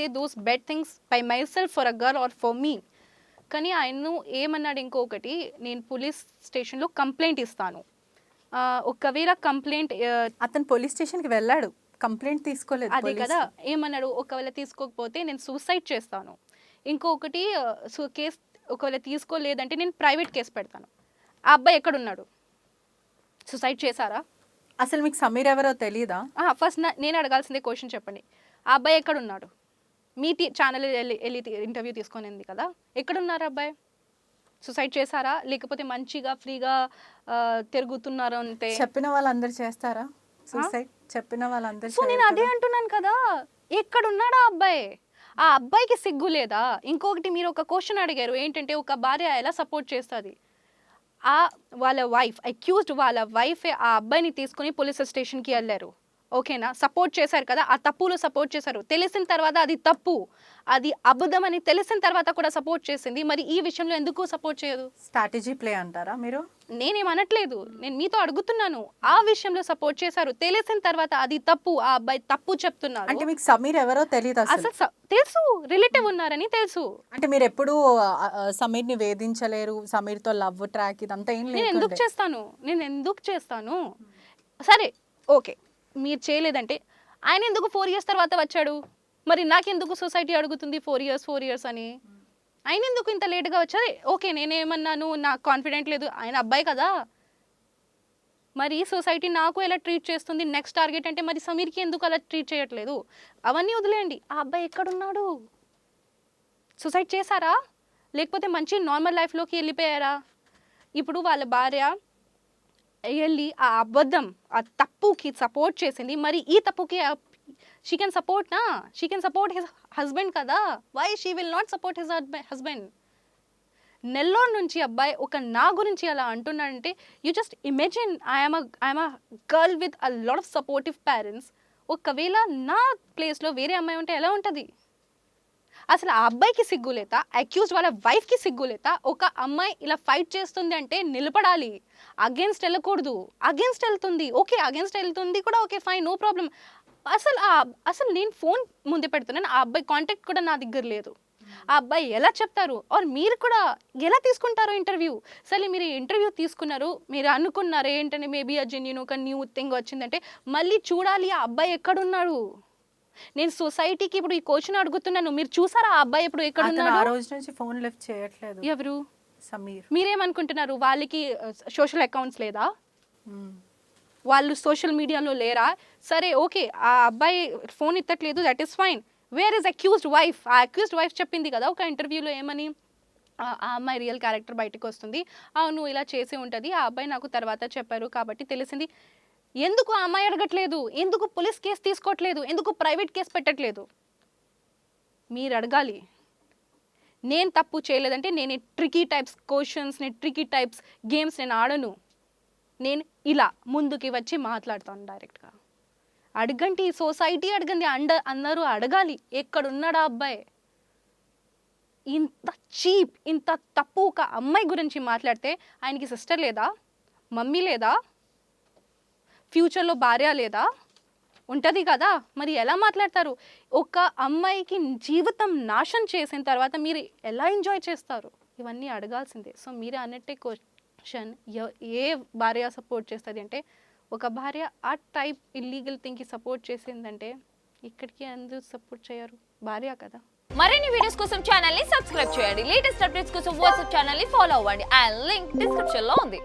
say those bad things by myself for a girl or for me. కానీ ఆయన ఏమన్నాడు ఇంకొకటి, నేను పోలీస్ స్టేషన్లో కంప్లైంట్ ఇస్తాను, ఒకవేళ కంప్లైంట్ అతను పోలీస్ స్టేషన్కి వెళ్ళాడు, కంప్లైంట్ తీసుకోలేదు. అదే కదా, ఏమన్నాడు, ఒకవేళ తీసుకోకపోతే నేను సూసైడ్ చేస్తాను, ఇంకొకటి కేసు ఒకవేళ తీసుకోలేదంటే నేను ప్రైవేట్ కేసు పెడతాను. ఆ అబ్బాయి ఎక్కడున్నాడు? సూసైడ్ చేశారా? అసలు మీకు సమీర్ ఎవరో తెలీదా? ఫస్ట్ నేను అడగాల్సిందే క్వశ్చన్, చెప్పండి. ఆ అబ్బాయి ఎక్కడున్నాడు? మీ ఛానల్ వెళ్ళి ఇంటర్వ్యూ తీసుకునేది కదా, ఎక్కడున్నారు అబ్బాయి? సూసైడ్ చేశారా లేకపోతే మంచిగా ఫ్రీగా తిరుగుతున్నారు అంతే? చెప్పిన వాళ్ళందరూ చేస్తారా సూసైడ్? చెప్పిన వాళ్ళందరూ. సో నేను అదే అంటున్నాను కదా, ఎక్కడున్నాడు ఆ అబ్బాయి? ఆ అబ్బాయికి సిగ్గు లేదా? ఇంకొకటి మీరు ఒక క్వశ్చన్ అడిగారు ఏంటంటే, ఒక భార్య ఎలా సపోర్ట్ చేస్తుంది? వాళ్ళ వైఫ్ అక్యూజ్డ్, వాళ్ళ వైఫే ఆ అబ్బాయిని తీసుకుని పోలీస్ స్టేషన్కి వెళ్ళారు, ఓకేనా? సపోర్ట్ చేశారు కదా, ఆ తప్పులో సపోర్ట్ చేశారు. తెలిసిన తర్వాత అది తప్పు, అది అబద్ధం అని తెలిసిన తర్వాత కూడా సపోర్ట్ చేసింది. మరి ఈ విషయంలో ఎందుకు సపోర్ట్ చేయదు? స్ట్రాటజీ ప్లే అంటారా మీరు? నేనేం అనట్లేదు, నేను మీతో అడుగుతున్నాను. ఆ విషయంలో సపోర్ట్ చేశారు, తెలిసిన తర్వాత అది తప్పు, ఆ అబ్బాయి తప్పు చెప్తున్నారు. అంటే మీకు సమీర్ ఎవరో తెలియదు? అసలు తెలుసు, రిలేటివ్ ఉన్నారని తెలుసు. అంటే మీరు ఎప్పుడు సమీర్ని వేధించలేరు, సమీర్తో లవ్ ట్రాక్ ఇదంతా ఏం లేదు. నేను ఎందుకు చేస్తాను? సరే ఓకే, మీరు చేయలేదంటే ఆయన ఎందుకు 4 years తర్వాత వచ్చాడు? మరి నాకెందుకు సొసైటీ అడుగుతుంది 4 years అని? ఆయన ఎందుకు ఇంత లేట్గా వచ్చారు? ఓకే, నేనేమన్నాను, నాకు కాన్ఫిడెంట్ లేదు, ఆయన అబ్బాయి కదా. మరి సొసైటీ నాకు ఎలా ట్రీట్ చేస్తుంది? నెక్స్ట్ టార్గెట్ అంటే మరి సమీర్కి ఎందుకు అలా ట్రీట్ చేయట్లేదు? అవన్నీ వదిలేయండి, ఆ అబ్బాయి ఎక్కడున్నాడు? సొసైడ్ చేశారా లేకపోతే మంచి నార్మల్ లైఫ్లోకి వెళ్ళిపోయారా? ఇప్పుడు వాళ్ళ భార్య వెళ్ళి ఆ అబద్ధం, ఆ తప్పుకి సపోర్ట్ చేసింది, మరి ఈ తప్పుకి she can support his husband కదా. Why she will not support his husband? Nellore నుంచి అబ్బాయి నా గురించి అలా అంటున్నాడంటే, you just imagine, I'm a girl with a lot of supportive parents. ఒకవేళ నా ప్లేస్లో వేరే అమ్మాయి ఉంటే ఎలా ఉంటుంది? అసలు ఆ అబ్బాయికి సిగ్గులేత, అక్యూజ్డ్ వాళ్ళ వైఫ్కి సిగ్గులేత? ఒక అమ్మాయి ఇలా ఫైట్ చేస్తుంది అంటే నిలబడాలి, అగేన్స్ట్ వెళ్ళకూడదు. అగేన్స్ట్ వెళ్తుంది, ఓకే, అగేన్స్ట్ వెళ్తుంది కూడా ఓకే, ఫైన్, నో ప్రాబ్లం. అసలు నేను ఫోన్ ముందే పెడుతున్నాను, ఆ అబ్బాయి కాంటాక్ట్ కూడా నా దగ్గర లేదు. ఆ అబ్బాయి ఎలా చెప్తారు, ఆర్ మీరు కూడా ఎలా తీసుకుంటారు ఇంటర్వ్యూ? సరే మీరు ఇంటర్వ్యూ తీసుకున్నారు, మీరు అనుకున్నారు ఏంటంటే మేబీ ఆ జెన్యూన్ ఒక న్యూ థింగ్ వచ్చిందంటే, మళ్ళీ చూడాలి ఆ అబ్బాయి ఎక్కడున్నాడు. నేను సొసైటీకి ఇప్పుడు ఈ క్వశ్చన్ అడుగుతున్నాను, మీరు చూసారా ఆ అబ్బాయి ఇప్పుడు ఎక్కడ ఉన్నాడు? ఆ రోజు నుంచి ఫోన్ లిఫ్ట్ చేయట్లేదు. ఎవరు? సమీర్. మీరేమనుకుంటున్నారు, వాళ్ళకి సోషల్ అకౌంట్స్ లేదా? వాళ్ళు సోషల్ మీడియాలో లేరా? సరే ఓకే, ఆ అబ్బాయి ఫోన్ ఎత్తట్లేదు, that is fine. Where is accused wife? ఆ అక్యూజ్డ్ వైఫ్ చెప్పింది కదా ఒక ఇంటర్వ్యూలో, ఏమని? ఆ అమ్మాయి రియల్ క్యారెక్టర్ బయటకు వస్తుంది, అవును ఇలా చేసి ఉంటుంది, ఆ అబ్బాయి నాకు తర్వాత చెప్పారు కాబట్టి తెలిసింది. ఎందుకు ఆ అమ్మాయి అడగట్లేదు? ఎందుకు పోలీస్ కేసు తీసుకోవట్లేదు? ఎందుకు ప్రైవేట్ కేసు పెట్టట్లేదు? మీరు అడగాలి. నేను తప్పు చేయలేదంటే నేను ట్రికీ టైప్స్ క్వశ్చన్స్, నేను ట్రికీ టైప్స్ గేమ్స్ నేను ఆడను. నేను ఇలా ముందుకి వచ్చి మాట్లాడతాను డైరెక్ట్గా. అడగండి, సొసైటీ అడగండి, అందరూ అడగాలి ఎక్కడున్నాడా అబ్బాయి. ఇంత చీప్, ఇంత తప్పు ఒక అమ్మాయి గురించి మాట్లాడితే, ఆయనకి సిస్టర్ లేదా, మమ్మీ లేదా, ఫ్యూచర్లో భార్య లేదా? ఉంటుంది కదా, మరి ఎలా మాట్లాడతారు? ఒక అమ్మాయికి జీవితం నాశనం చేసిన తర్వాత మీరు ఎలా ఎంజాయ్ చేస్తారు? ఇవన్నీ అడగాల్సిందే. సో మీరే అన్నట్టే క్వశ్చన్, ఏ భార్య సపోర్ట్ చేస్తుంది అంటే, ఒక భార్య ఆ టైప్ ఇల్లీగల్ థింగ్కి సపోర్ట్ చేసిందంటే ఇక్కడికి ఎందుకు సపోర్ట్ చేయరు? భార్య కదా. మరిన్ని వీడియోస్ కోసం ఛానల్ ని సబ్స్క్రైబ్ చేయండి. లేటెస్ట్ అప్డేట్స్ కోసం వాట్సాప్ ఛానల్ ని ఫాలో అవ్వండి. ఆ లింక్ డిస్క్రిప్షన్ లో ఉంది.